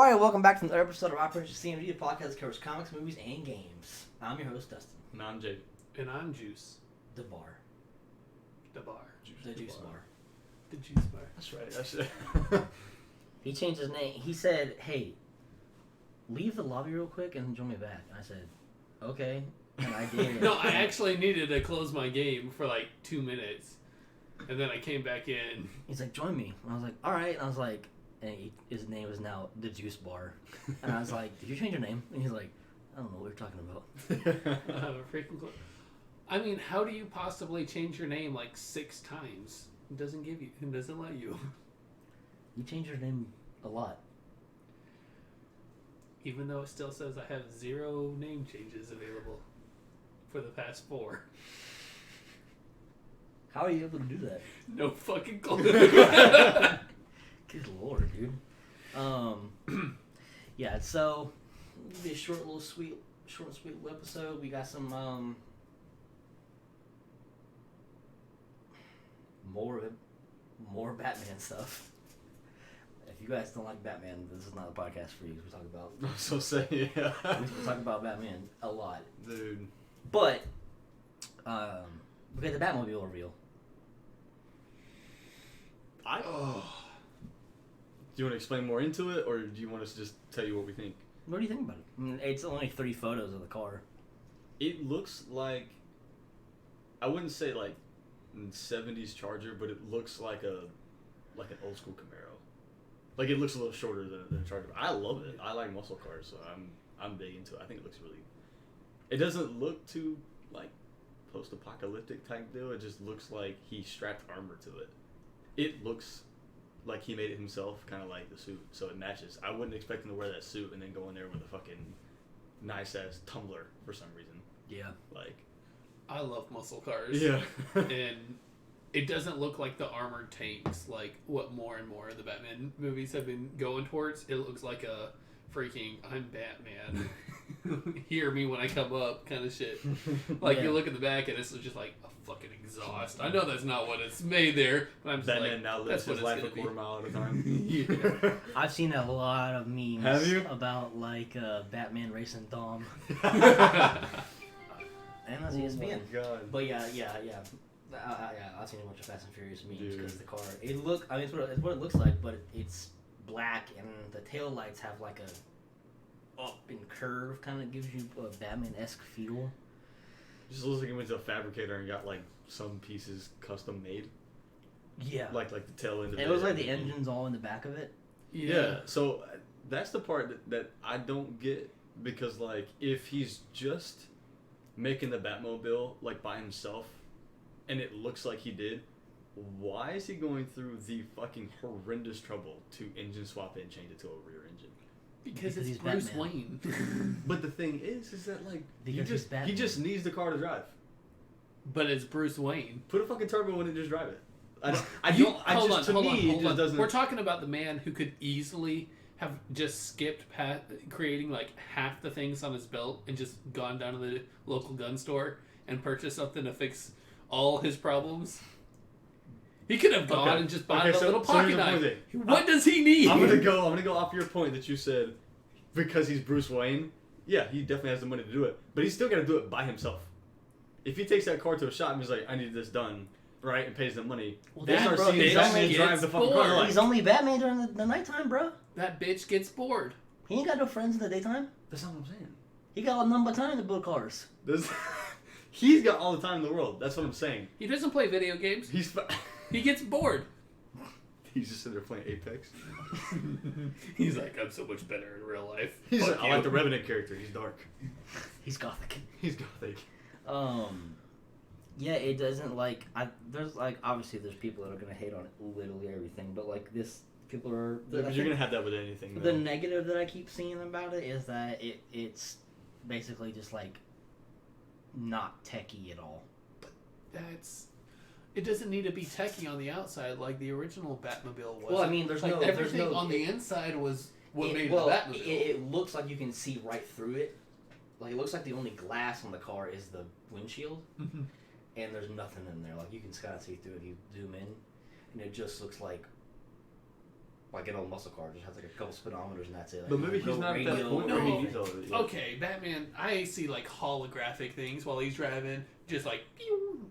Alright, welcome back to another episode of Operation C.M.G, the podcast that covers comics, movies, and games. I'm your host, Dustin. And I'm Jake. And I'm Juice. The bar. The bar. The juice bar. The Juice Bar. That's right. That's it. He changed his name. He said, hey, leave the lobby real quick and join me back. And I said, okay. And I did. No, I actually needed to close my game for like 2 minutes. And then I came back in. He's like, join me. And I was like, alright. And I was like, his name is now The Juice Bar. And I was like, did you change your name? And he's like, I don't know what you're talking about. Freaking cool. I mean, how do you possibly change your name like 6 times? It doesn't give you. It doesn't let you. You change your name a lot. Even though it still says I have 0 name changes available for the past 4. How are you able to do that? No fucking clue. Good lord, dude. Yeah, so it'll be a short and sweet little episode. We got some more Batman stuff. If you guys don't like Batman, this is not a podcast for you. We talk about. So say yeah. We talk about Batman a lot, Dude. but we got the Batmobile reveal. Do you want to explain more into it, or do you want us to just tell you what we think? What do you think about it? I mean, it's only 3 photos of the car. It looks like, I wouldn't say like 70s Charger, but it looks like an old school Camaro. Like it looks a little shorter than a Charger. I love it. I like muscle cars, so I'm big into it. I think it looks really. It doesn't look too like post-apocalyptic type deal. It just looks like he strapped armor to it. It looks like he made it himself, kind of like the suit, so it matches. I wouldn't expect him to wear that suit and then go in there with a fucking nice-ass tumbler for some reason. Yeah. Like, I love muscle cars. yeah. And it doesn't look like the armored tanks, like what more and more of the Batman movies have been going towards. It looks like a freaking I'm Batman. Hear me when I come up kind of shit. Like you look at the back and it's just like a fucking exhaust. I know that's not what it's made there, but I'm just Batman like, now lives his life a quarter mile at a time. Yeah. I've seen a lot of memes. Have you? About like Batman racing Dom. And that's ESPN. Oh my God. But yeah. I've seen a bunch of Fast and Furious memes because the car. It's what it looks like, but it's black and the tail lights have like a up and curve, kind of gives you a Batman-esque feel. Just looks like he went to a fabricator and got like some pieces custom made. Yeah. Like the tail end of it. It was like the engine's all in the back of it. Yeah. So that's the part that I don't get, because like if he's just making the Batmobile like by himself and it looks like he did, why is he going through the fucking horrendous trouble to engine swap it and change it to a rear engine? Because it's he's Bruce Batman. Wayne. But the thing is that like Because he's Batman. he just needs the car to drive. But it's Bruce Wayne. Put a fucking turbo in and just drive it. Hold on. Doesn't. We're talking about the man who could easily have just skipped creating like half the things on his belt and just gone down to the local gun store and purchased something to fix all his problems. He could have gone and just bought a little pocket knife. What does he need? I'm gonna go off your point that you said, because he's Bruce Wayne. Yeah, he definitely has the money to do it, but he's still got to do it by himself. If he takes that car to a shop and he's like, "I need this done," right, and pays them money, Well, they start seeing Batman drive the fucking car. Like, he's only Batman during the nighttime, bro. That bitch gets bored. He ain't got no friends in the daytime. that's not what I'm saying. He got nothing but time to build cars. He's got all the time in the world. That's what I'm saying. He doesn't play video games. He gets bored. He's just sitting there playing Apex. He's like, I'm so much better in real life. He's like, I like the Revenant character. He's dark. He's gothic. He's gothic. Yeah, it doesn't like. There's like obviously there's people that are gonna hate on it, literally everything, but like this, people are. You're gonna have that with anything. The negative that I keep seeing about it is that it's basically just like not techie at all. It doesn't need to be techie on the outside like the original Batmobile was. Well, I mean, everything on the inside was what made the Batmobile. It looks like you can see right through it. Like it looks like the only glass on the car is the windshield, and there's nothing in there. Like you can kind of see through if you zoom in, and it just looks like Like an old muscle car, just has like a couple speedometers and that's it. Like, But maybe he's not at that point where he needs all of it. Yeah. Okay, Batman, I see like holographic things while he's driving, just like,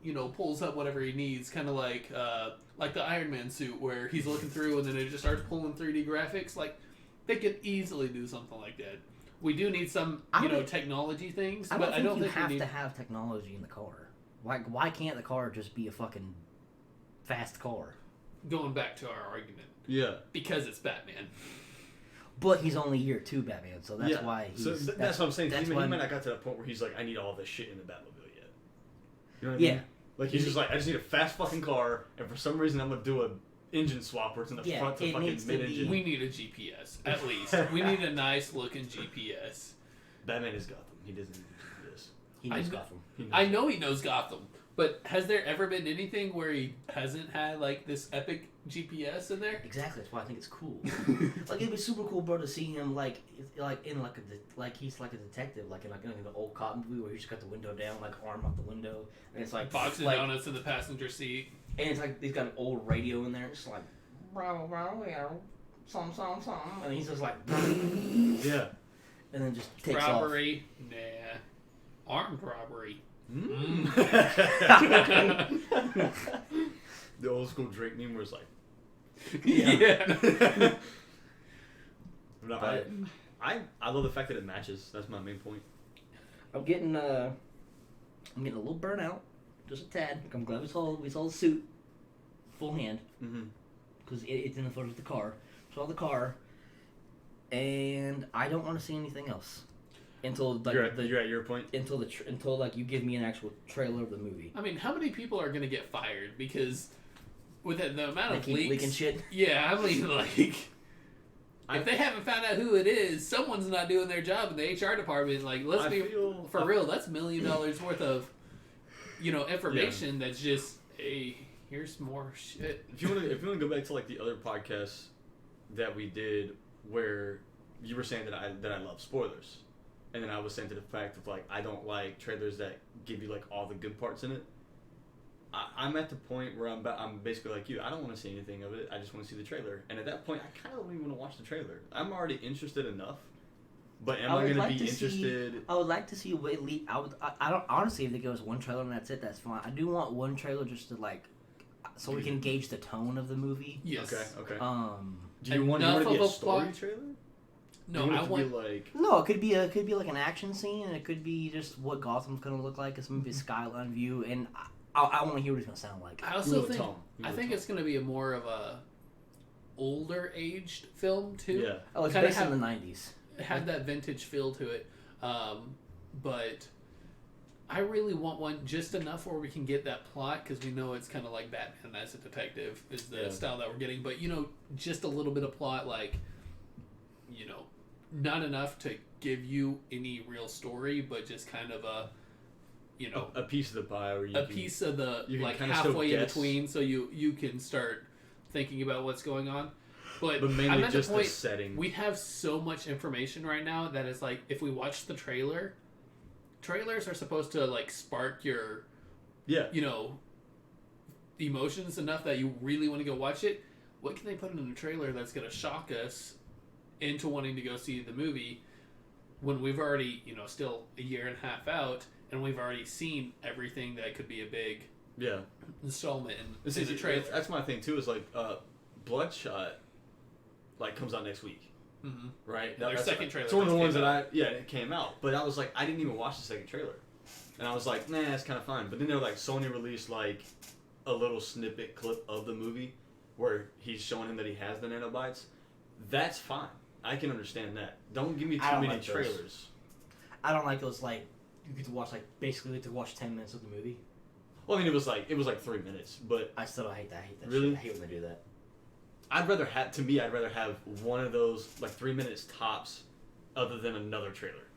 you know, pulls up whatever he needs, kind of like the Iron Man suit where he's looking through and then it just starts pulling 3D graphics. Like, they could easily do something like that. We do need some, technology things, but I don't think you have we need to have technology in the car. Like, why can't the car just be a fucking fast car? Going back to our argument. Yeah. Because it's Batman. But he's only year 2 Batman, so that's why he's... So that's what I'm saying. He might not got to that point where he's like, I need all this shit in the Batmobile yet. You know what I mean? Like, he's just like, I just need a fast fucking car, and for some reason I'm going to do a engine swap where it's in the front to fucking mid-engine. We need a GPS, at least. We need a nice looking GPS. Batman is Gotham. He doesn't need a GPS. He knows Gotham. I know he knows Gotham, but has there ever been anything where he hasn't had, like, this epic GPS in there? Exactly, that's why I think it's cool. Like, it'd be super cool, bro, to see him, like in, like he's like a detective, like in an old cop movie where he's just got the window down, like, arm out the window, and it's like... Boxing donuts in the passenger seat. And it's like, he's got an old radio in there, it's like... And he's just like... Yeah. And then just takes Robbery? Nah. Armed robbery. Mm. The old school Drake meme where it's like... Yeah. No, I love the fact that it matches. That's my main point. I'm getting a little burnt out, just a tad. I'm glad we saw the suit, full hand, because it's in the front of the car. Saw the car, and I don't want to see anything else until like you're at your point. Until like you give me an actual trailer of the movie. I mean, how many people are gonna get fired because with the amount They of keep leaks? leaking shit. Yeah, I mean, like. If they haven't found out who it is, someone's not doing their job in the HR department. Like, let's be for real. That's $1 million worth of, information. That's just, hey, here's more shit. If you want to go back to like the other podcasts that we did, where you were saying that I love spoilers, and then I was saying to the fact of like I don't like trailers that give you like all the good parts in it. I'm at the point where I'm basically like you. I don't want to see anything of it. I just want to see the trailer. And at that point, I kind of don't even want to watch the trailer. I'm already interested enough. But am I going to be interested? I would like to see what leak. I don't honestly. If they give us one trailer and that's it, that's fine. I do want one trailer just to like, so we can gauge the tone of the movie. Yes. Okay. Do you want to be a story trailer? No, I want. No, it could be like an action scene, and it could be just what Gotham's going to look like. It's maybe a skyline view, and I want to hear what it's going to sound like. I also think it's going to be a more of a older aged film too. Yeah. Oh, it's based in the 90s. It had that vintage feel to it, but I really want one just enough where we can get that plot because we know it's kind of like Batman as a detective is the style that we're getting. But just a little bit of plot, like not enough to give you any real story, but just kind of a piece of the pie, or piece of the like halfway in between, so you can start thinking about what's going on. But mainly I'm at just the point, the setting. We have so much information right now that it's like if we watch the trailers are supposed to like spark your emotions enough that you really want to go watch it. What can they put in a trailer that's going to shock us into wanting to go see the movie when we've already still a year and a half out and we've already seen everything that could be a big installment in the trailer. That's my thing too. Is like Bloodshot. Like comes out next week, right? Their second trailer. It's one of the ones that it came out, but I was like, I didn't even watch the second trailer, and I was like, nah, it's kind of fun. But then they're like, Sony released like a little snippet clip of the movie where he's showing him that he has the nanobites. That's fine. I can understand that. Don't give me too many trailers. I don't like those. Like you get to watch basically to watch 10 minutes of the movie. Well, I mean, it was like 3 minutes, but I still hate that. I hate that. Really? Shit. I hate when they do that. I'd rather have one of those like 3 minutes tops, other than another trailer,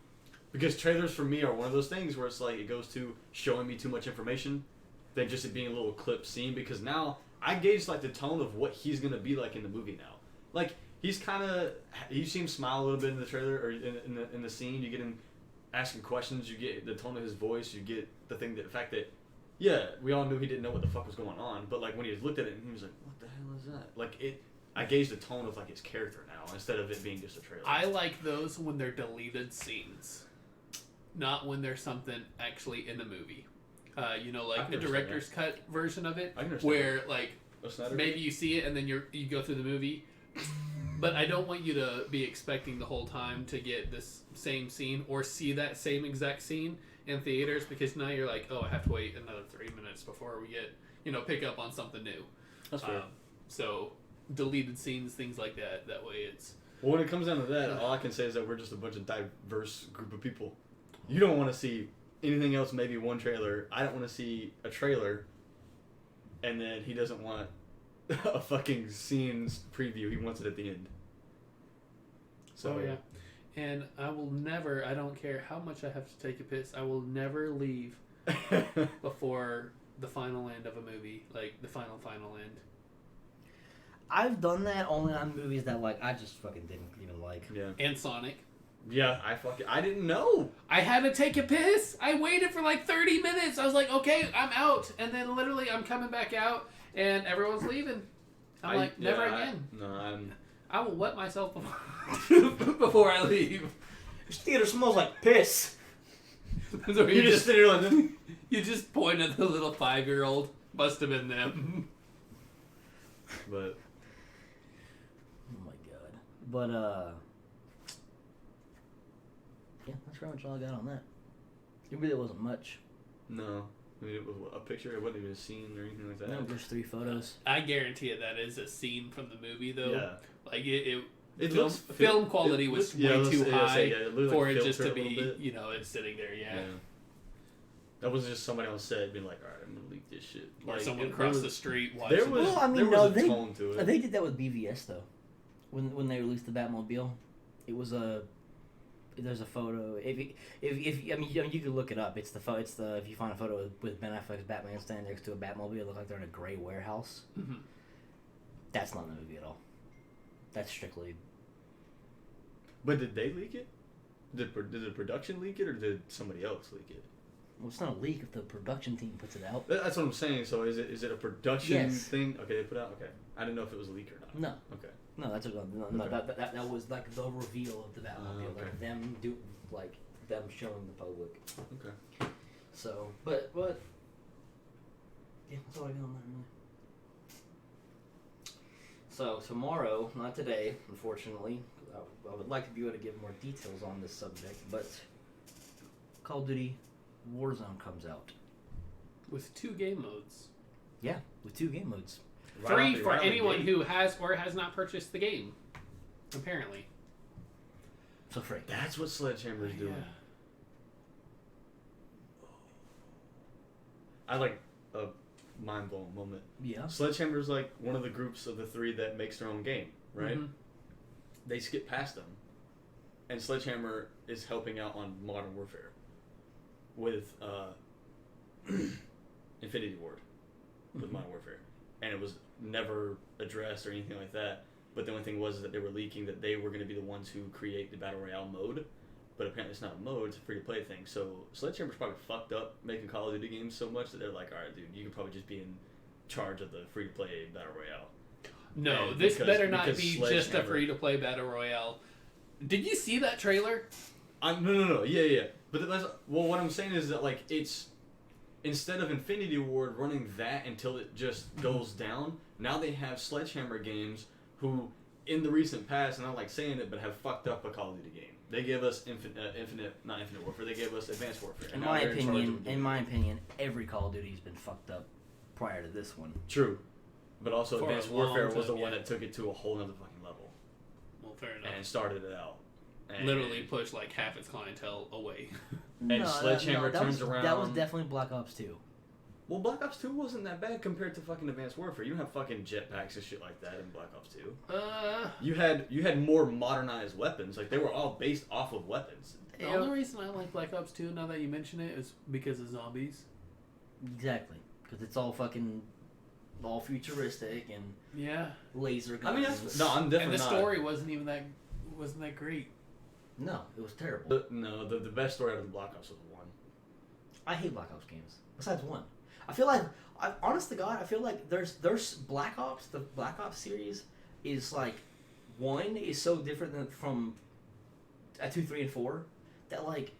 because trailers for me are one of those things where it's like it goes to showing me too much information, than just it being a little clip scene. Because now I gauge like the tone of what he's gonna be like in the movie now. Like you see him smile a little bit in the trailer or in the scene. You get him asking questions. You get the tone of his voice. You get the fact that. Yeah, we all knew he didn't know what the fuck was going on, but like when he looked at it, he was like, "What the hell is that?" Like I gauge the tone of like his character now instead of it being just a trailer. I like those when they're deleted scenes, not when there's something actually in the movie. Like the director's cut version of it, where like maybe you see it and then you go through the movie. But I don't want you to be expecting the whole time to get this same scene or see that same exact scene in theaters, because now you're like, oh, I have to wait another 3 minutes before we get, pick up on something new. That's fair. So deleted scenes, things like that. That way it's... Well, when it comes down to that, all I can say is that we're just a bunch of diverse group of people. You don't want to see anything else, maybe one trailer. I don't want to see a trailer, and then he doesn't want a fucking scenes preview. He wants it at the end. So yeah. And I will never, I don't care how much I have to take a piss, I will never leave before the final end of a movie. Like, the final end. I've done that only on movies that, like, I just fucking didn't even like. Yeah. And Sonic. Yeah, I didn't know. I had to take a piss. I waited for like 30 minutes. I was like, okay, I'm out. And then literally I'm coming back out and everyone's leaving. I'm like, never again. I will wet myself before I leave. This theater smells like piss. So you just sit there like this. You just point at the little 5-year-old. Must have been them. But oh my god. But yeah, that's pretty much all I got on that. It really wasn't much. No. I mean, it was a picture. It wasn't even a scene or anything like that. No, just 3 photos. I guarantee you that is a scene from the movie, though. Yeah. Like, film quality was way too high for it just to be, it's sitting there, yeah. That was just somebody on set being like, all right, I'm going to leak this shit. Or like, someone across the street watching. There was a tone to it. They did that with BVS, though. When they released the Batmobile, it was there's a photo. If you could look it up. It's the if you find a photo with Ben Affleck's Batman standing next to a Batmobile, it looks like they're in a gray warehouse. Mm-hmm. That's not in the movie at all. That's strictly. But did they leak it? Did the production leak it, or did somebody else leak it? Well, it's not a leak if the production team puts it out. That's what I'm saying. So is it a production thing? Okay, they put it out. Okay, I didn't know if it was a leak or not. No. Okay. No, that's that was like the reveal of the Batmobile, like them showing the public. Okay. So, but yeah, that's all I got on that really. So tomorrow, not today, unfortunately. I would like to be able to give more details on this subject, but Call of Duty Warzone comes out with 2 game modes. Yeah, with 2 game modes. Free for anyone who has or has not purchased the game, apparently. So free. That's what Sledgehammer's doing. Yeah. I like a mind-blowing moment. Yeah. Sledgehammer's like one of the groups of the 3 that makes their own game, right? Mm-hmm. They skip past them. And Sledgehammer is helping out on Modern Warfare with Infinity Ward with Modern Warfare. And it was never addressed or anything like that. But the only thing was that they were leaking that they were going to be the ones who create the Battle Royale mode. But apparently it's not a mode, it's a free-to-play thing. So Sledgehammer's probably fucked up making Call of Duty games so much that they're like, alright, dude, you could probably just be in charge of the free-to-play Battle Royale. No, this better not be just a free-to-play Battle Royale. Did you see that trailer? No. Yeah. But what I'm saying is that, like, it's... Instead of Infinity Ward running that until it just goes down, now they have Sledgehammer games who, in the recent past, and I don't like saying it, but have fucked up a Call of Duty game. They gave us not Infinite Warfare, they gave us Advanced Warfare. In my opinion, every Call of Duty has been fucked up prior to this one. True. But also Advanced Warfare was the one that took it to a whole nother fucking level. Well, fair enough. And started it out. And literally pushed like half its clientele away. And Sledgehammer turns around. That was definitely Black Ops 2. Well, Black Ops 2 wasn't that bad compared to fucking Advanced Warfare. You don't have fucking jetpacks and shit like that in Black Ops 2. You had more modernized weapons. Like, they were all based off of weapons. The only reason I like Black Ops 2, now that you mention it, is because of zombies. Exactly. Because it's all futuristic and laser guns. I mean, I'm definitely and the story wasn't that great. No, it was terrible. The best story out of the Black Ops was 1. I hate Black Ops games. Besides 1. I feel like, honest to God, I feel like there's Black Ops, the Black Ops series, is like 1 is so different than from 2, 3, and 4 that like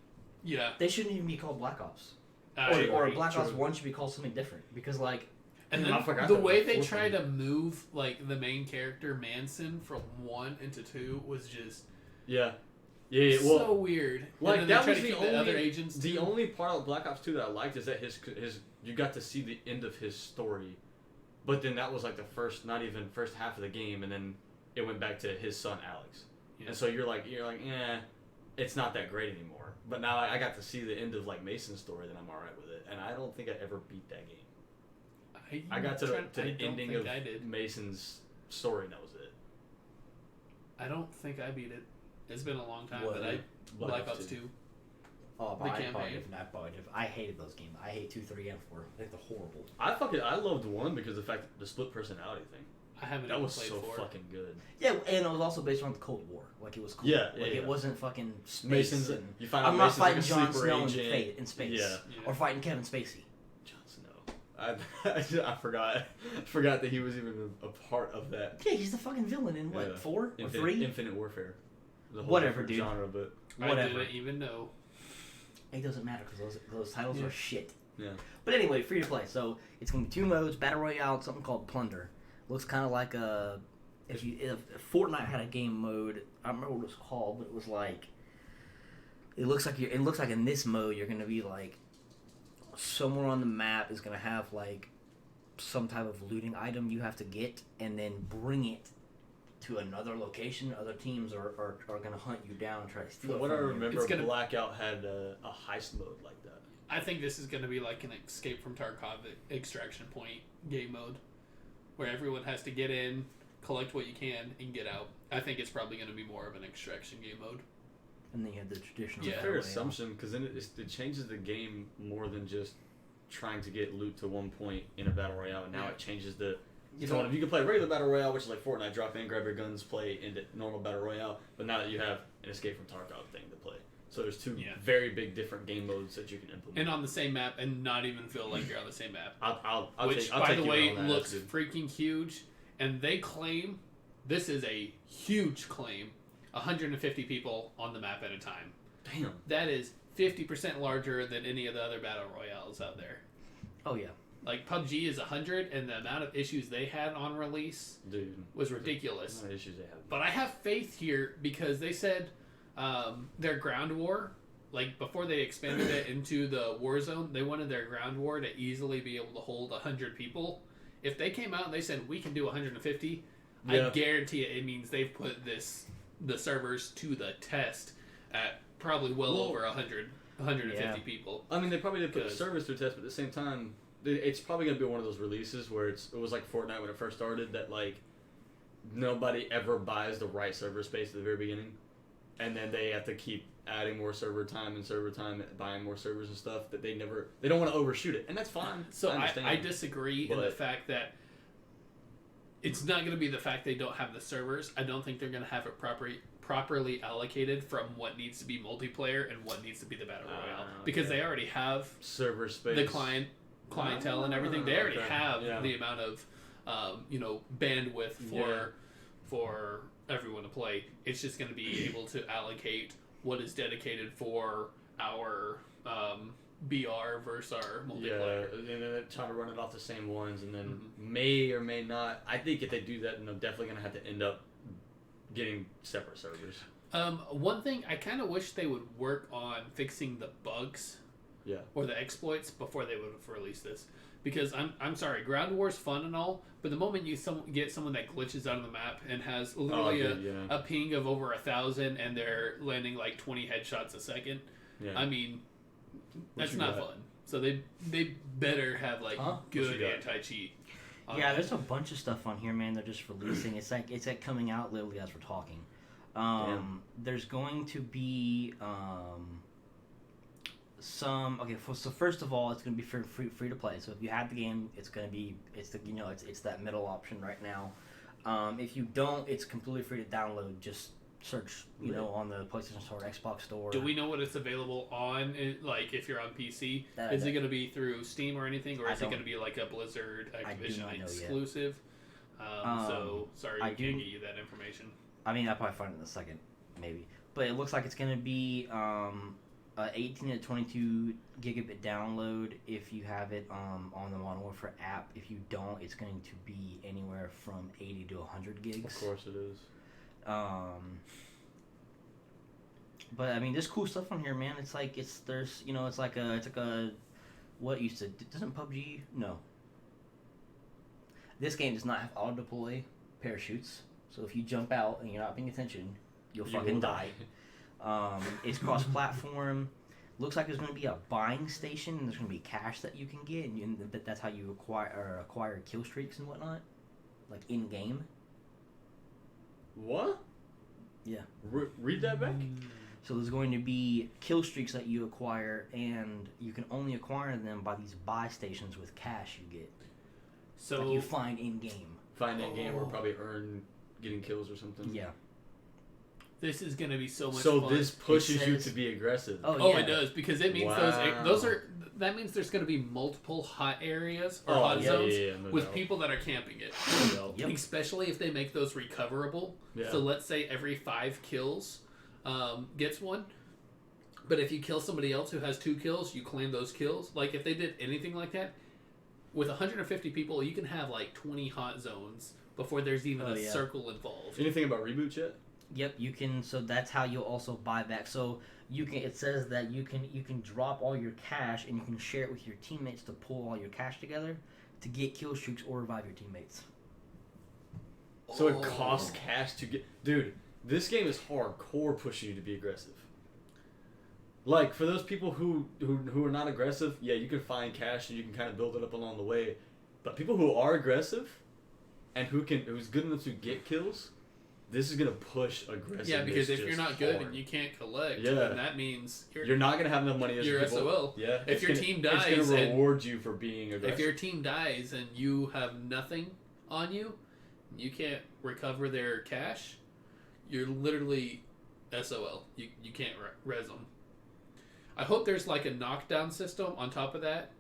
they shouldn't even be called Black Ops. Or Black Ops 1 should be called something different because like. And then the way they try to move like the main character Manson from 1 into 2 was just so weird. Like that was the other agents. The only part of Black Ops 2 that I liked is that his you got to see the end of his story, but then that was like the first half of the game, and then it went back to his son Alex, and so you're like it's not that great anymore. But now I got to see the end of like Mason's story, then I'm alright with it, and I don't think I ever beat that game. I got to the ending of Mason's story, and that was it. I don't think I beat it. It's been a long time, Black Ops 2. Oh, the campaign. I hated those games. I hate 2, 3, and 4. I think they're horrible. I loved 1 because of the fact the split personality thing. I haven't. That was played so 4. fucking good. Yeah, and it was also based on the Cold War. Like it was cool. It wasn't fucking space. Mason's. You find out I'm Mason's not fighting like a Jon sleeper Snow agent. in space. Or fighting Kevin Spacey. Jon Snow. I forgot that he was even a part of that. Yeah, he's the fucking villain in what 4 or 3? Infinite Warfare. The whole Whatever, dude. Genre, but whatever. I didn't even know. It doesn't matter because those titles are shit. Yeah. But anyway, free to play. So it's gonna be 2 modes: Battle Royale, something called Plunder. Looks kind of like if Fortnite had a game mode. I don't remember what it was called, but it was like it looks like in this mode you're gonna be like somewhere on the map is gonna have like some type of looting item you have to get and then bring it to another location. Other teams are going to hunt you down and try to steal it. What I remember, Blackout had a heist mode like that. I think this is going to be like an Escape from Tarkov extraction point game mode, where everyone has to get in, collect what you can, and get out. I think it's probably going to be more of an extraction game mode. And then you have the traditional. It's a fair assumption because then it changes the game more than just trying to get loot to one point in a battle royale. And now it changes the. You can play regular battle royale, which is like Fortnite, drop in, grab your guns, play into normal battle royale. But now that you have an Escape from Tarkov thing to play, so there's 2 very big different game modes that you can implement. And on the same map, and not even feel like you're on the same map. I'll which, by the way, looks freaking huge. And they claim this is a huge claim. 150 people on the map at a time. Damn. That is 50% larger than any of the other battle royales out there. Oh yeah. Like PUBG is 100, and the amount of issues they had on release was ridiculous. The amount of issues they had. But I have faith here because they said their ground war, like before they expanded it into the war zone, they wanted their ground war to easily be able to hold 100 people. If they came out and they said we can do 150, I guarantee it means they've put the servers to the test at probably over 150 people. I mean, they probably did put the servers to the test, but at the same time, it's probably going to be one of those releases where it was like Fortnite when it first started, that like nobody ever buys the right server space at the very beginning, and then they have to keep adding more server time, buying more servers and stuff that they don't want to overshoot it, and that's fine. So I disagree in the fact that it's not going to be the fact they don't have the servers. I don't think they're going to have it properly allocated from what needs to be multiplayer and what needs to be the battle royale, because they already have server space, the clientele and everything. They already have the amount of bandwidth for everyone to play. It's just going to be able to allocate what is dedicated for our BR versus our multiplayer. Yeah, and then try to run it off the same ones, and then may or may not. I think if they do that, then they're definitely going to have to end up getting separate servers. One thing I kind of wish they would work on fixing the bugs. Or the exploits before they would have released this, because I'm sorry, ground war's fun and all, but the moment you get someone that glitches out of the map and has literally a ping of over 1,000 and they're landing like 20 headshots a second, I mean, that's not fun. So they better have like good anti-cheat. Yeah, there's a bunch of stuff on here, man. They're just releasing. It's like coming out literally as we're talking. There's going to be so first of all, it's going to be free to play. So if you have the game, it's that middle option right now. If you don't, it's completely free to download. Just search on the PlayStation Store, Xbox Store. Do we know what it's available on? Like if you're on PC, is it going to be through Steam or anything, or is it going to be like a Blizzard Activision exclusive? So sorry, I can't get you that information. I mean, I'll probably find it in a second, maybe. But it looks like it's going to be 18 to 22 gigabit download if you have it on the Modern Warfare app. If you don't, it's going to be anywhere from 80 to 100 gigs. Of course it is. But I mean, there's cool stuff on here, man. It's like it's like a what used to doesn't PUBG no. This game does not have auto deploy parachutes, so if you jump out and you're not paying attention, you fucking die. It's cross platform. Looks like there's going to be a buying station, and there's going to be cash that you can get, and that's how you acquire kill streaks and whatnot, like in game. What? Yeah. Read that back. So there's going to be kill streaks that you acquire, and you can only acquire them by these buy stations with cash you get. So that you find in game. Find in game or probably earn getting kills or something. Yeah. This is going to be so much fun. fun. So this pushes you to be aggressive. Oh, it does, because it means those are that means there's going to be multiple hot areas or hot zones with people that are camping it. Yep. Especially if they make those recoverable. Yeah. So let's say every 5 kills gets one. But if you kill somebody else who has 2 kills, you claim those kills. Like if they did anything like that, with 150 people, you can have like 20 hot zones before there's even a circle involved. Anything about reboot yet? Yep, you can. So that's how you'll also buy back. So you can. It says that you can drop all your cash and you can share it with your teammates to pull all your cash together to get kill streaks or revive your teammates. So it costs cash to get. Dude, this game is hardcore pushing you to be aggressive. Like for those people who are not aggressive, yeah, you can find cash and you can kind of build it up along the way. But people who are aggressive and who's good enough to get kills. This is gonna push aggressiveness. Yeah, because if you're not good and you can't collect, then that means you're not gonna have enough money as you're people. SOL. Yeah, if your team dies, it's gonna reward you for being aggressive. If your team dies and you have nothing on you, you can't recover their cash. You're literally SOL. You can't res them. I hope there's like a knockdown system on top of that.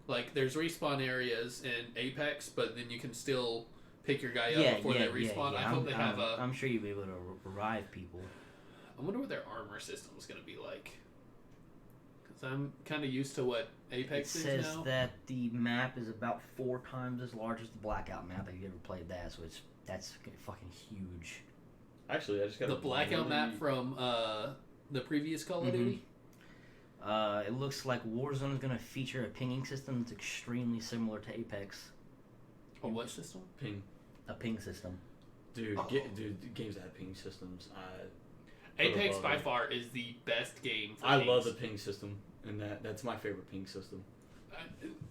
Like there's respawn areas in Apex, but then you can still pick your guy up before they respawn. I hope they have a... I'm sure you'll be able to revive people. I wonder what their armor system is going to be like. Because I'm kind of used to what Apex is now. It says that the map is about 4 times as large as the Blackout map. If you ever played that, so that's fucking huge. Actually, I just got the Blackout map from the previous Call of Duty. It looks like Warzone is going to feature a pinging system that's extremely similar to Apex. A what system? Ping. A ping system. Dude, games that have ping systems. Apex by far is the best game for pings. Love the ping system, and that's my favorite ping system.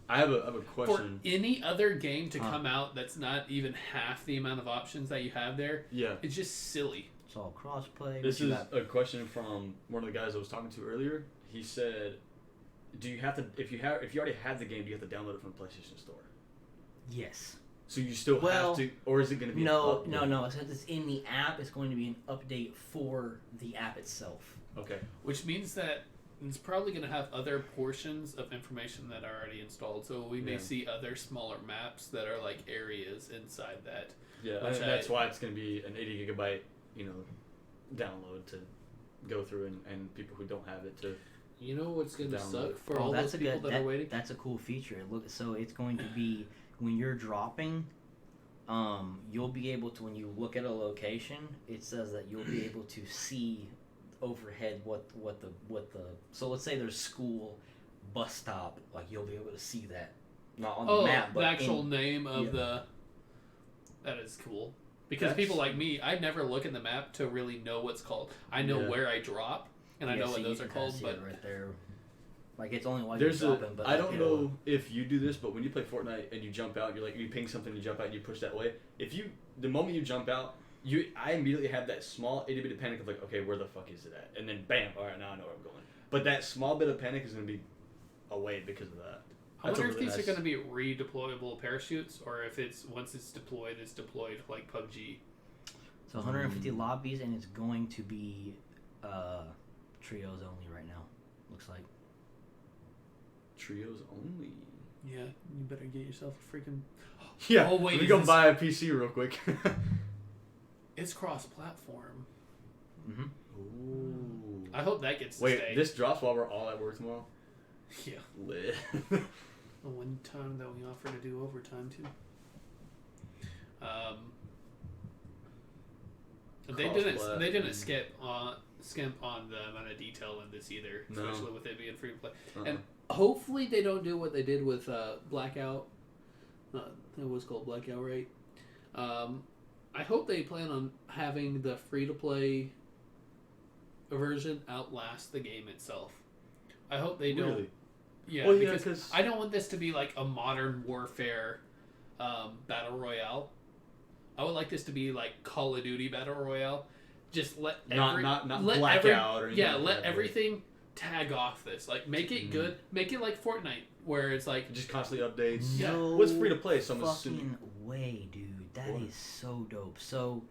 I have a question. For any other game to come out that's not even half the amount of options that you have there, it's just silly. It's all crossplay. This is a question from one of the guys I was talking to earlier. He said, "Do you have to if you already have the game, do you have to download it from the PlayStation Store?" Yes. So you still have to, or is it going to be no? Since it's in the app, it's going to be an update for the app itself. Okay. Which means that it's probably going to have other portions of information that are already installed. So we may see other smaller maps that are like areas inside that. Yeah, and that's why it's going to be an 80 gigabyte, download to go through, and people who don't have it to. You know what's going to suck for all those people that are waiting? That's a cool feature. So it's going to be. When you're dropping, you'll be able to, when you look at a location, it says that you'll be able to see overhead what the so let's say there's school, bus stop, like you'll be able to see that. Not on the map, but the actual name of the... That is cool. Because people like me, I never look at the map to really know what's called. I know where I drop, and I know what those are called, but... right there. Like, it's only while you're dropping, but... I don't know if you do this, but when you play Fortnite and you jump out, you ping something, you jump out, and you push that way. The moment you jump out, I immediately have that small itty-bitty panic of like, okay, where the fuck is it at? And then bam, alright, now I know where I'm going. But that small bit of panic is going to be away because of that. I wonder if these are going to be redeployable parachutes, or if once it's deployed like PUBG. So 150 lobbies, and it's going to be trios only right now, looks like. Trios only. Yeah, you better get yourself a freaking... Yeah. Oh, wait, let me is go this- buy a PC real quick. It's cross-platform. Mm-hmm. Ooh. I hope that gets to Wait, stay. this drops while we're all at work tomorrow? Yeah. Lit. The one time that we offer to do overtime too. They didn't skimp on the amount of detail in this either, No. especially with it being free to play. Uh-uh. And hopefully they don't do what they did with Blackout. It was called Blackout, right? I hope they plan on having the free to play version outlast the game itself. I hope they don't. Really? Yeah, Well, yeah, because 'cause- I don't want this to be like a modern warfare battle royale. I would like this to be like Call of Duty battle royale. Just let Not let Blackout or anything. yeah, like let that, everything tag off this. Like make it good. Make it like Fortnite, where it's like It just constantly updates. Yeah. No What's free to play? So I'm fucking assuming. way, dude. That What? is so dope. So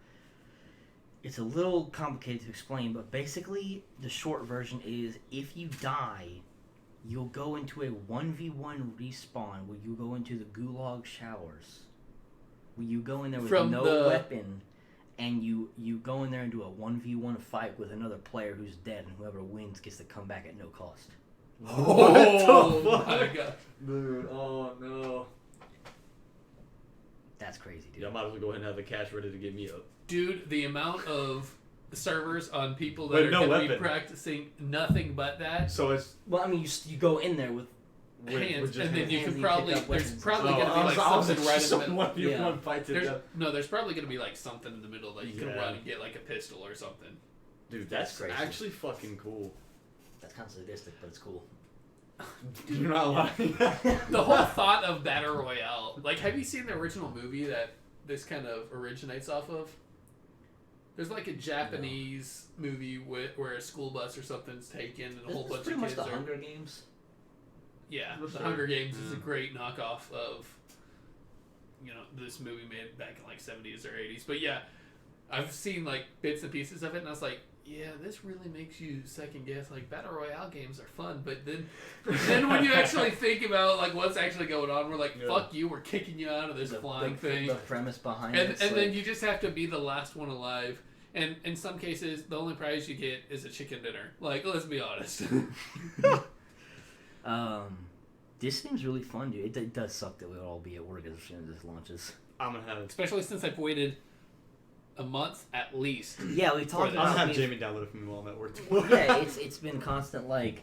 it's a little complicated to explain, but basically the short version is if you die, you'll go into a 1v1 respawn where you go into the gulag showers. Where you go in there with From no the- weapon and you go in there and do a 1v1 fight with another player who's dead, and whoever wins gets to come back at no cost. oh What the my fuck? god. Dude, oh no. That's crazy, dude. Yeah, I might as well go ahead and have the cash ready to get me up. Dude, the amount of servers on people that Wait, are no going to be weapon. practicing nothing but that. So it's Well, I mean, you go in there with Hands, just and then hands. you hands could you pick probably up there's weapons. probably Oh, going to be I like was something right in the middle. one v Yeah. one fight to death. There's probably going to be like something in the middle that you can Yeah. run and get like a pistol or something. Dude, That's that's crazy. actually fucking cool. That's kind of sadistic, but it's cool. You're not lying. The whole thought of battle royale, like, have you seen the original movie that this kind of originates off of? There's like a Japanese movie where a school bus or something's taken and a whole It's bunch pretty of much kids the are. Hunger Games. Yeah, That's The right. Hunger Games is a Yeah. great knockoff of, this movie made back in like 70s or 80s. But yeah, I've seen like bits and pieces of it, and I was like, yeah, this really makes you second guess. Like battle royale games are fun, but then when you actually think about like what's actually going on, we're like, Yeah. fuck you, we're kicking you out of this flying thing, The premise behind and it. then you just have to be the last one alive. And in some cases, the only prize you get is a chicken dinner. Like, let's be honest. This seems really fun, dude. It does suck that we'll all be at work as soon as this launches. I'm gonna have Especially since I've waited a month at least. Yeah, we talked this. I'm about gonna have we've- Jamie download it for me while I'm at work. yeah, it's been constant like,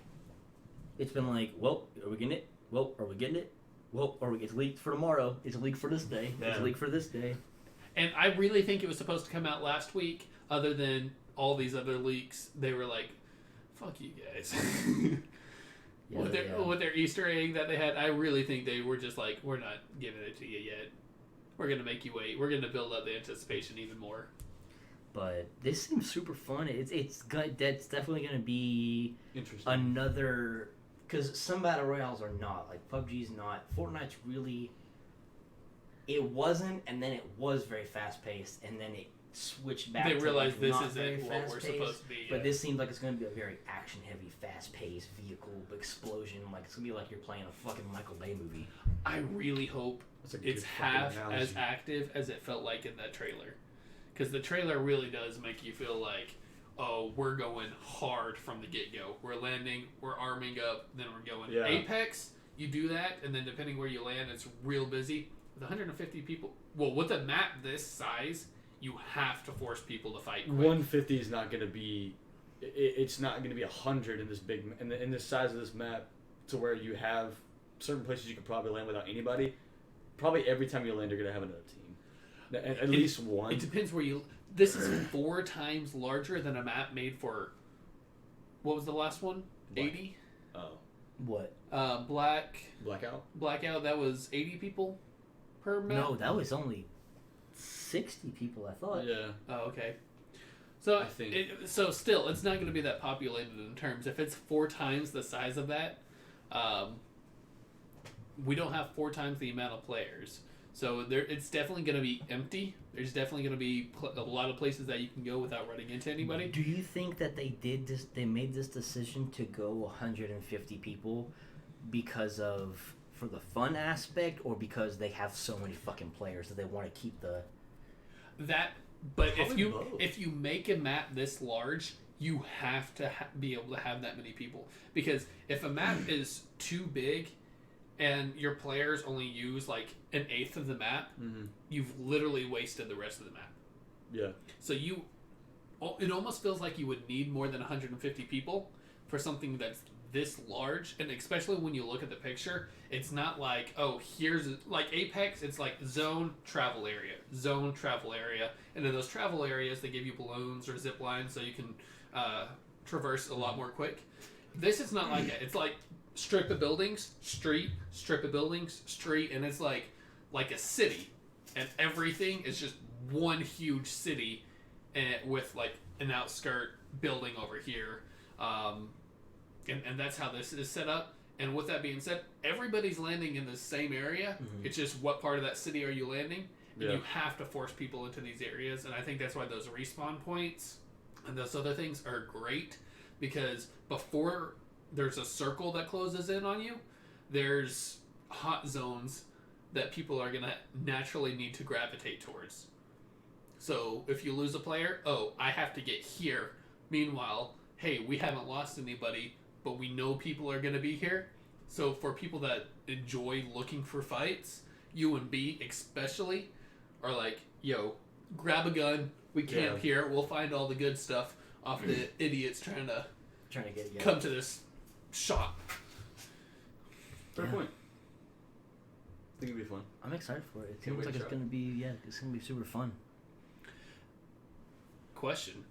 it's been like, well, are we getting it? Well, are we getting it? Well, it's leaked for tomorrow. It's leaked for this day. It's Yeah. leaked for this day. And I really think it was supposed to come out last week, other than all these other leaks. They were like, fuck you guys. Yeah, With their Easter egg that they had, I really think they were just like, we're not giving it to you yet. We're going to make you wait. We're going to build up the anticipation even more. But this seems super fun. It's good. That's definitely gonna be Interesting. another, because some battle royales are not, like PUBG's not. Fortnite's really, it wasn't, and then it was very fast paced, and then it switched back. They to realized like this not isn't very what we're fast-paced, supposed to be. But yet. this seems like it's gonna be a very action heavy, fast paced vehicle explosion. Like it's gonna be like you're playing a fucking Michael Bay movie. I really hope That's a good it's fucking half analogy. as active as it felt like in that trailer. Because the trailer really does make you feel like, oh, we're going hard from the get-go. We're landing, we're arming up, then we're going. Yeah. Apex, you do that, and then depending where you land, it's real busy. With 150 people, well, with a map this size, you have to force people to fight quick. 150 is not gonna be. It's not gonna be 100 in this big in this size of this map, to where you have certain places you could probably land without anybody. Probably every time you land, you're gonna have another team. At least one. It depends where you... This is 4 times larger than a map made for... What was the last one? Black. 80? Oh, What? Blackout. Blackout, that was 80 people per map? No, that was only 60 people. I thought. Yeah. Oh, okay. So, I think- so still, it's not going to be that populated in terms. If it's 4 times the size of that, we don't have 4 times the amount of players. So it's definitely going to be empty. There's definitely going to be a lot of places that you can go without running into anybody. Do you think that they did this? They made this decision to go 150 people because of for the fun aspect, or because they have so many fucking players that they want to keep the That, but Probably both. if you make a map this large, you have to be able to have that many people. Because if a map is too big, and your players only use like an eighth of the map, you've literally wasted the rest of the map. Yeah. So it almost feels like you would need more than 150 people for something that's this large, and especially when you look at the picture, it's not like, oh, here's like Apex, it's like zone, travel area, and in those travel areas they give you balloons or zip lines so you can traverse a lot more quick. This is not like that. It's like strip of buildings, street, strip of buildings, street, and it's like a city, and everything is just one huge city, and with like an outskirt building over here. And that's how this is set up. And with that being said, everybody's landing in the same area. It's just what part of that city are you landing? And you have to force people into these areas. And I think that's why those respawn points and those other things are great. Because before there's a circle that closes in on you, there's hot zones that people are going to naturally need to gravitate towards. So if you lose a player, I have to get here. Meanwhile, hey, we haven't lost anybody, but we know people are going to be here. So for people that enjoy looking for fights, U and B especially are like, yo, grab a gun, we camp here, we'll find all the good stuff off the idiots trying to get come to this shop. Fair point. I think it'd be fun. I'm excited for it. It Can't seems wait like to it's try. gonna be super fun. Question.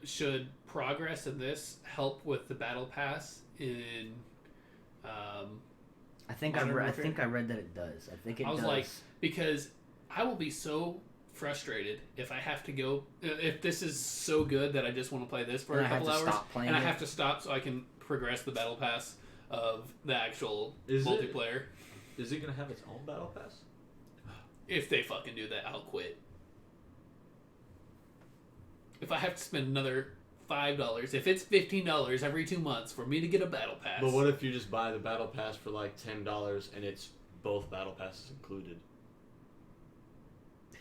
Should progress in this help with the battle pass in I think Modern I Warfare? think I read that it does. I think it does. I was like, because I will be so frustrated if I have to go, if this is so good that I just want to play this for And a I have couple to hours, stop playing and I it. have to stop so I can progress the battle pass of the actual Is it- multiplayer. Is it gonna have its own battle pass? If they fucking do that, I'll quit. If I have to spend another $5, if it's $15 every 2 months for me to get a battle pass. But what if you just buy the battle pass for like $10 and it's both battle passes included?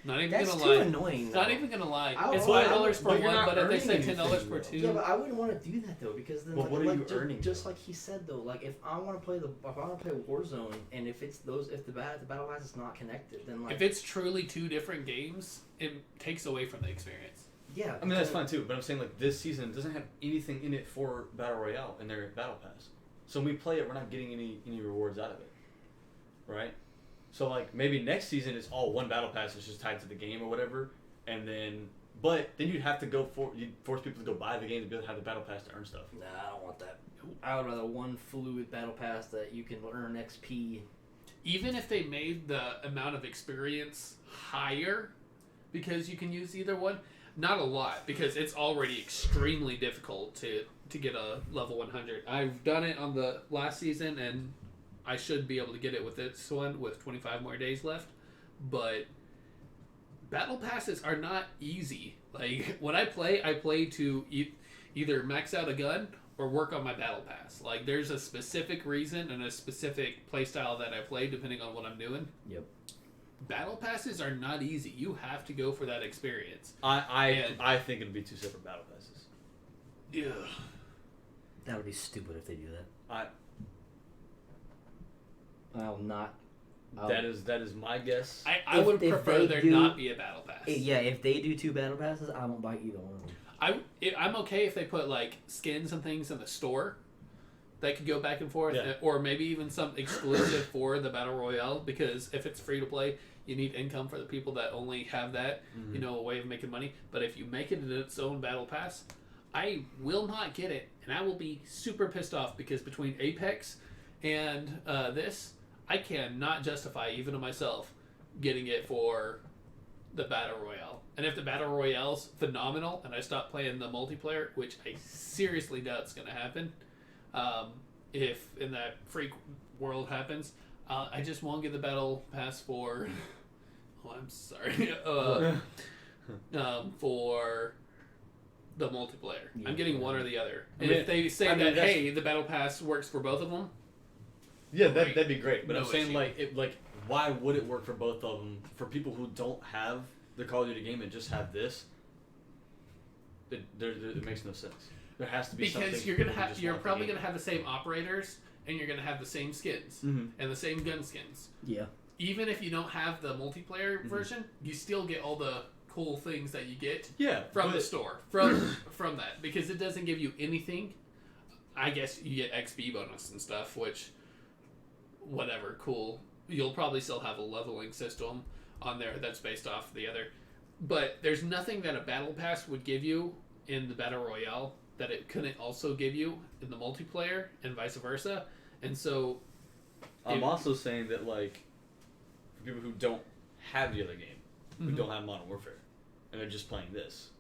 Not even That's gonna too lie. annoying. Not though. even gonna lie. I It's would- $5 for but you're one, not but if they earning say $10 anything, for though. two, Yeah, but I wouldn't want to do that though, because then But what are you earning, Just though? like he said though, like if I want to play Warzone, and if it's if the battle pass is not connected, then like if it's truly two different games, it takes away from the experience. yeah. I mean, that's fine too, but I'm saying like this season doesn't have anything in it for Battle Royale in their battle pass. So when we play it, we're not getting any rewards out of it, right? So like maybe next season it's all one battle pass, it's just tied to the game or whatever, and then you'd have to you'd force people to go buy the game to be able to have the battle pass to earn stuff. Nah, I don't want that. I would rather one fluid battle pass that you can earn XP. Even if they made the amount of experience higher, because you can use either one, not a lot, because it's already extremely difficult to get a level 100. I've done it on the last season, and I should be able to get it with this one with 25 more days left. But battle passes are not easy. Like, when I play to either max out a gun or work on my battle pass. Like, there's a specific reason and a specific playstyle that I play depending on what I'm doing. Yep. Battle passes are not easy. You have to go for that experience. I think it'd be two separate battle passes. Yeah. That would be stupid if they do that. I I'll not. that is my guess. I would if prefer they there do- not be a battle pass. Yeah, if they do two battle passes, I won't buy either one of them. I'm okay if they put like skins and things in the store that could go back and forth, Yeah. or maybe even some exclusive for the battle royale. Because if it's free to play, you need income for the people that only have that, a way of making money. But if you make it its own battle pass, I will not get it, and I will be super pissed off because between Apex and this, I cannot justify even to myself getting it for the battle royale. And if the battle royale's phenomenal and I stop playing the multiplayer, which I seriously doubt is going to happen, if in that freak world happens, I just won't get the battle pass for I'm sorry for the multiplayer. Yeah. I'm getting one or the other. And I mean, if they say that hey, the battle pass works for both of them, Yeah, that'd be great. But No I'm saying issue. why would it work for both of them? For people who don't have the Call of Duty game and just have this, it makes no sense. There has to be something. Because you're probably gonna have the same operators and you're gonna have the same skins and the same gun skins. Yeah. Even if you don't have the multiplayer version, you still get all the cool things that you get from the store from that, because it doesn't give you anything. I guess you get XP bonus and stuff, which whatever, cool. You'll probably still have a leveling system on there that's based off the other, but there's nothing that a battle pass would give you in the battle royale that it couldn't also give you in the multiplayer, and vice versa. And so I'm also saying that for people who don't have the other game, who don't have Modern Warfare, and they're just playing this,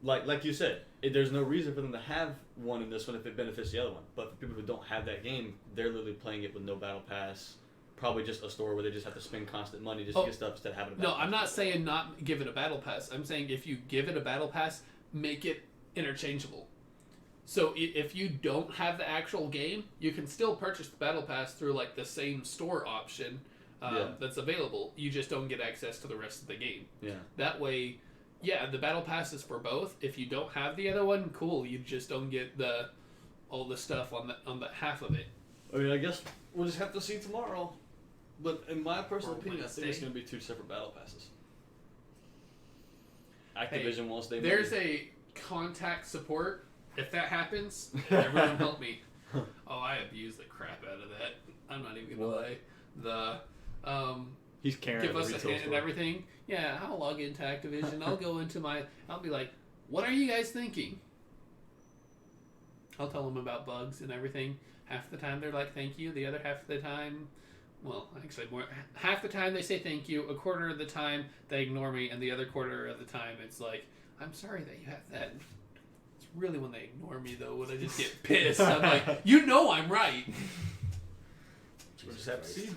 like you said, there's no reason for them to have one in this one if it benefits the other one. But for people who don't have that game, they're literally playing it with no battle pass, probably just a store where they just have to spend constant money just to get stuff instead of having a battle pass. I'm not saying not give it a battle pass. I'm saying if you give it a battle pass, make it interchangeable. So if you don't have the actual game, you can still purchase the battle pass through the same store option that's available. You just don't get access to the rest of the game. Yeah. That way, the battle pass is for both. If you don't have the other one, cool. You just don't get all the stuff on the half of it. I mean, I guess we'll just have to see tomorrow. But in my personal opinion, I think it's going to be two separate battle passes. Activision wants their money. There's a contact support. If that happens, everyone help me. Oh, I abuse the crap out of that. I'm not even gonna lie. He's carrying give us a hint and everything. Yeah, I'll log into Activision. I'll go into I'll be like, what are you guys thinking? I'll tell them about bugs and everything. Half the time they're like, thank you. The other half of the time, well, actually half the time they say thank you. A quarter of the time they ignore me, and the other quarter of the time it's like, I'm sorry that you have that. Really, when they ignore me though, when I just get pissed, I'm like, I'm right. We'll just have to see.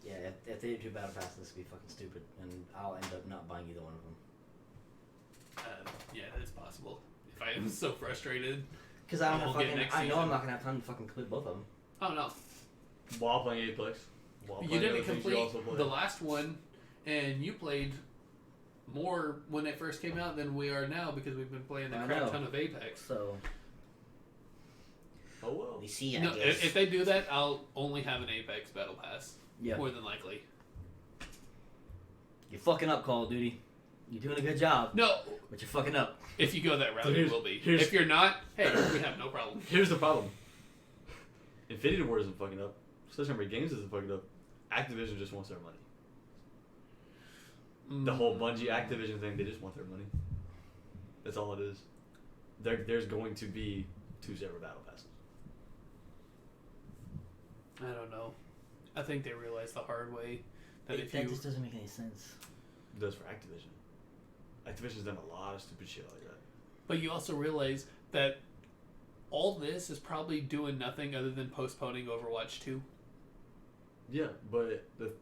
Yeah, if they do battle passes, this would be fucking stupid, and I'll end up not buying either one of them. Yeah, that's possible. If I am so frustrated, because I know I'm not gonna have time to fucking complete both of them. Oh no. While playing Apex. You didn't complete the last one, and you played more when it first came out than we are now, because we've been playing a crap ton of Apex. So, oh well. We see. No, if they do that, I'll only have an Apex battle pass. Yeah. More than likely. You're fucking up, Call of Duty. You're doing a good job. No. But you're fucking up. If you go that route, it will be. If you're not, hey, we have no problem. Here's the problem. Infinity Ward isn't fucking up. Social Games isn't fucking up. Activision just wants their money. The whole Bungie Activision thing, they just want their money. That's all it is. There's going to be two separate battle passes. I don't know. I think they realized the hard way that that just doesn't make any sense. It does for Activision. Activision's done a lot of stupid shit like that. But you also realize that all this is probably doing nothing other than postponing Overwatch 2. Yeah, but the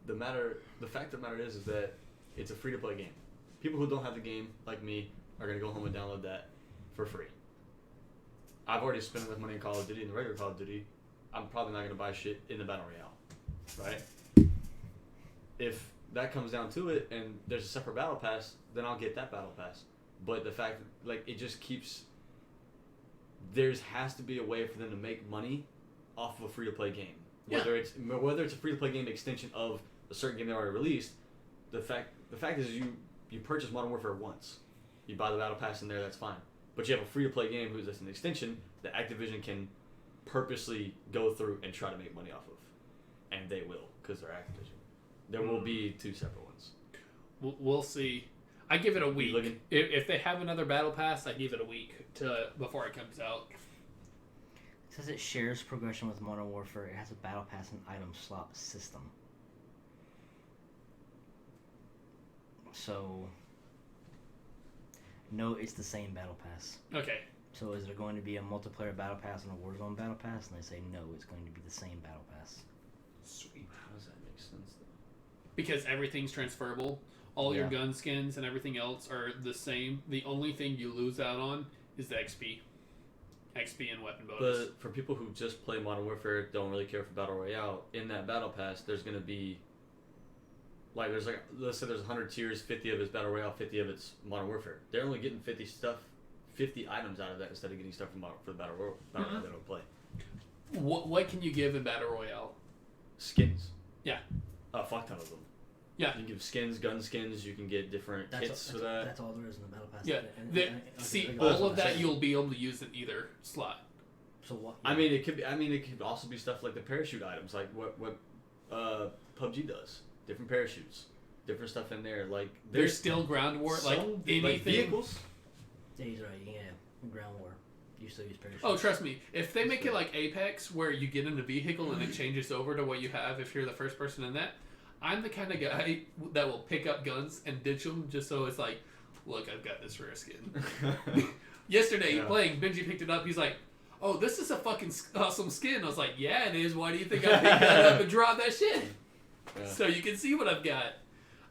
fact of the matter is that it's a free-to-play game. People who don't have the game, like me, are going to go home and download that for free. I've already spent enough money in Call of Duty, in the regular Call of Duty. I'm probably not going to buy shit in the Battle Royale. Right? If that comes down to it, and there's a separate Battle Pass, then I'll get that Battle Pass. But the fact, it just keeps... There has to be a way for them to make money off of a free-to-play game. Whether it's a free-to-play game extension of a certain game they already released, the fact is you purchase Modern Warfare once. You buy the Battle Pass in there, that's fine. But you have a free-to-play game who's just an extension that Activision can purposely go through and try to make money off of. And they will, because they're Activision. There will be two separate ones. We'll see. I give it a week. If they have another Battle Pass, I give it a week before it comes out. It says it shares progression with Modern Warfare. It has a Battle Pass and item slot system. So, no, it's the same Battle Pass. Okay. So is there going to be a multiplayer Battle Pass and a Warzone Battle Pass? And they say no, it's going to be the same Battle Pass. Sweet. How does that make sense, though? Because everything's transferable. All your gun skins and everything else are the same. The only thing you lose out on is the XP. XP and weapon bonus. But for people who just play Modern Warfare, don't really care for Battle Royale, in that Battle Pass, there's going to be, like, let's say there's 100 tiers, 50 of it's Battle Royale, 50 of it's Modern Warfare. They're only getting 50 items out of that instead of getting stuff for the Battle Royale they don't play. What can you give in Battle Royale? Skins. Yeah. A fuck ton of them. Yeah. You can give skins, gun skins, you can get different kits for that. That's all there is in the Battle Pass. Yeah. All of that you'll be able to use in either slot. So what? Yeah. It could also be stuff like the parachute items, like what PUBG does. Different parachutes, different stuff in there. Like there's still ground war, like anything. Like vehicles. Yeah, he's right. Yeah, ground war. You still use parachutes. Oh, trust me. If they make it like Apex, where you get in a vehicle and it changes over to what you have if you're the first person in that, I'm the kind of guy that will pick up guns and ditch them just so it's like, look, I've got this rare skin. Yesterday, playing, Benji picked it up. He's like, oh, this is a fucking awesome skin. I was like, yeah, it is. Why do you think I picked that up and dropped that shit? Yeah. So you can see what I've got.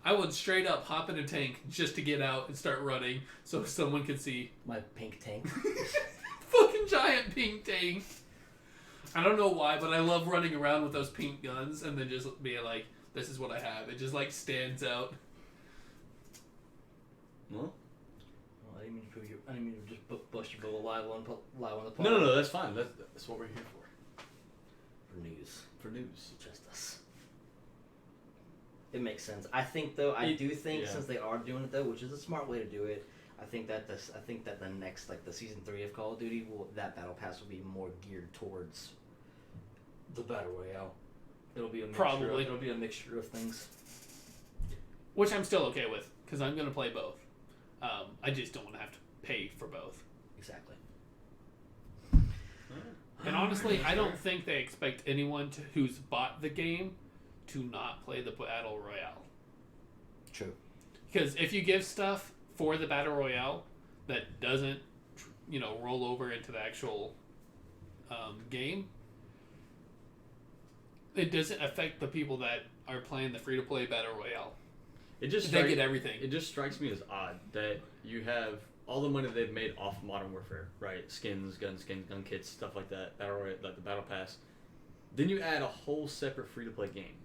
I would straight up hop in a tank just to get out and start running so someone could see. My pink tank. Fucking giant pink tank. I don't know why, but I love running around with those pink guns and then just being like, this is what I have. It just like stands out. Well, I didn't mean to just bust your bubble live on the pod. No, that's fine. That's what we're here for. For news. Just us. It makes sense. I think though. I do think since they are doing it though, which is a smart way to do it. I think that the next, like the season 3 of Call of Duty, that battle pass will be more geared towards the battle royale. It'll be a mixture of things, which I'm still okay with because I'm gonna play both. I just don't want to have to pay for both. Exactly. And honestly, I don't think they expect anyone who's bought the game to not play the battle royale. True. Because if you give stuff for the battle royale that doesn't, roll over into the actual game, it doesn't affect the people that are playing the free-to-play battle royale. They get everything. It just strikes me as odd that you have all the money they've made off Modern Warfare, right? Skins, gun kits, stuff like that, battle royale, like the battle pass. Then you add a whole separate free-to-play game,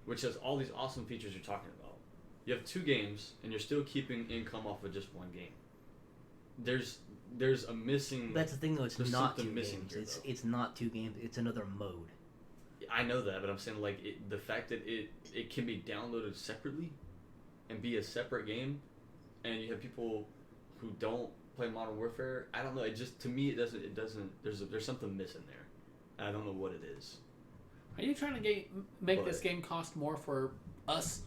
which has all these awesome features you're talking about. You have 2 games, and you're still keeping income off of just one game. There's a missing. That's the thing, though. It's not 2 games. Here, it's not 2 games. It's another mode. I know that, but I'm saying like the fact that it can be downloaded separately, and be a separate game, and you have people who don't play Modern Warfare. I don't know. It just, to me, it doesn't. There's something missing there. I don't know what it is. Are you trying to make this game cost more for us?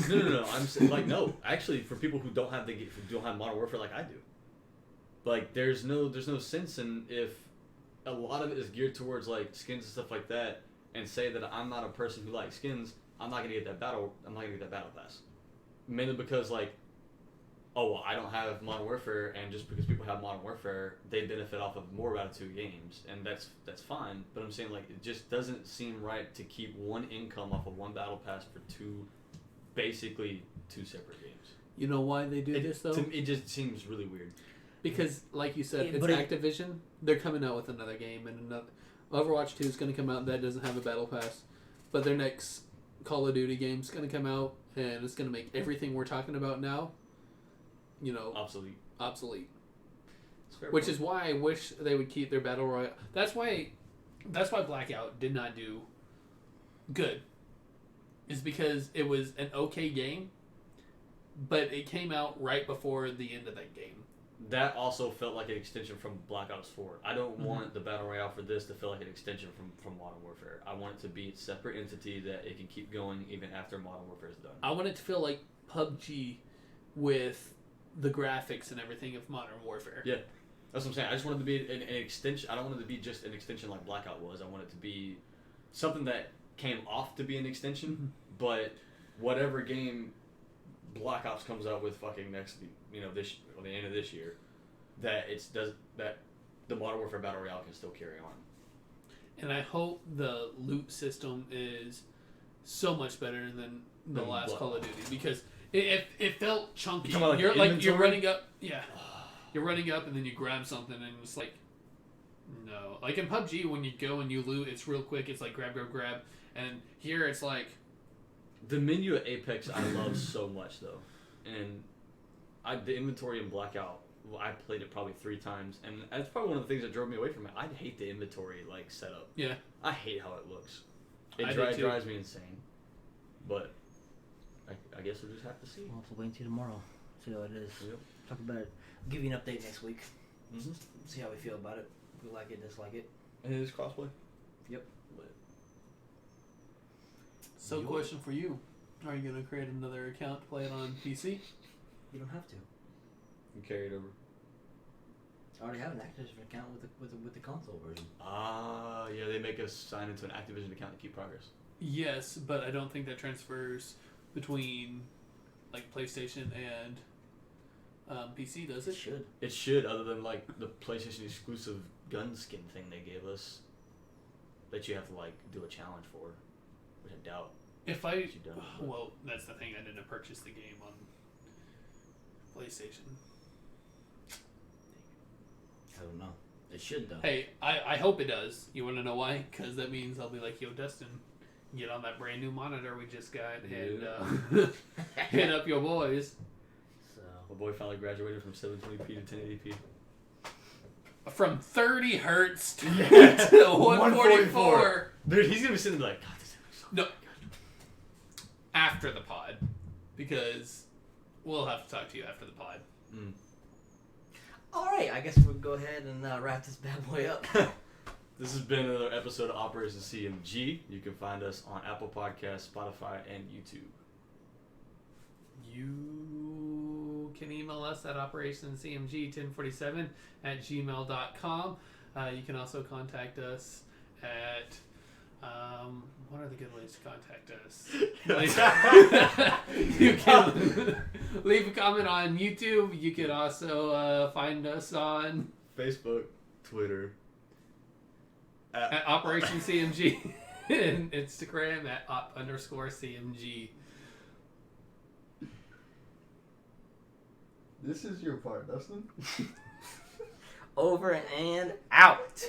No. I'm saying, like, no. Actually, for people who don't have Modern Warfare like I do, like there's no sense in if a lot of it is geared towards like skins and stuff like that, and say that I'm not a person who likes skins, I'm not gonna get that battle pass, mainly because like, oh well, I don't have Modern Warfare, and just because people have Modern Warfare, they benefit off of more out of 2 games, and that's fine. But I'm saying like it just doesn't seem right to keep one income off of one battle pass for basically two separate games. You know why they do this though? It just seems really weird. Because like you said, it's Activision. They're coming out with another game, and another Overwatch 2 is going to come out that doesn't have a battle pass, but their next Call of Duty game is going to come out, and it's going to make everything we're talking about now, obsolete. Which is why I wish they would keep their battle royale. That's why Blackout did not do good. Is because it was an okay game, but it came out right before the end of that game. That also felt like an extension from Black Ops 4. I don't want the Battle Royale for this to feel like an extension from Modern Warfare. I want it to be a separate entity that it can keep going even after Modern Warfare is done. I want it to feel like PUBG with the graphics and everything of Modern Warfare. Yeah, that's what I'm saying. I just want it to be an extension. I don't want it to be just an extension like Blackout was. I want it to be something that came off to be an extension, but whatever game Black Ops comes out with fucking next, the end of this year, that the Modern Warfare Battle Royale can still carry on. And I hope the loot system is so much better than the last Call of Duty, because it felt chunky. You're running up, you're running up, and then you grab something, and it's like No. Like in PUBG, when you go and you loot, it's real quick. It's like grab, grab, grab. And here it's like... The menu at Apex I love so much, though. And the inventory in Blackout, I played it probably 3 times. And that's probably one of the things that drove me away from it. I hate the inventory like setup. Yeah. I hate how it looks. I It do too. drives me insane. But I guess we'll just have to see. We'll have to wait until tomorrow. See how it is. Yep. Talk about it. I'll give you an update next week. Mm-hmm. See how we feel about it. If we like it, dislike it. And it is crossplay? Yep. So, question for you. Are you going to create another account to play it on PC? You don't have to. You carry it over. I already have an Activision account with the console version. Ah, yeah, they make us sign into an Activision account to keep progress. Yes, but I don't think that transfers between like PlayStation and PC, does It it? should. It should, other than like the PlayStation exclusive gun skin thing they gave us that you have to like do a challenge for, which I doubt. If I... you've done it, but- Well, that's the thing. I didn't purchase the game on PlayStation. I don't know. It should though. Hey, I hope it does. You want to know why? Because that means I'll be like, yo, Dustin, get on that brand new monitor we just got and hit up your boys. So My boy finally graduated from 720p to 1080p. From 30 hertz to, Yeah. to 144. Dude, he's gonna be sitting there like, God, this looks so No. good. After the pod. Because we'll have to talk to you after the pod. Mm. alright, I guess we'll go ahead and wrap this bad boy up. This has been another episode of Operation C.M.G. You can find us on Apple Podcasts, Spotify, and YouTube. You can email us at operationcmg1047@gmail.com. You can also contact us at... what are the good ways to contact us? You can leave a comment on YouTube. You can also find us on Facebook, Twitter. at Operation CMG and Instagram at op_CMG. This is your part, Dustin. Over and out.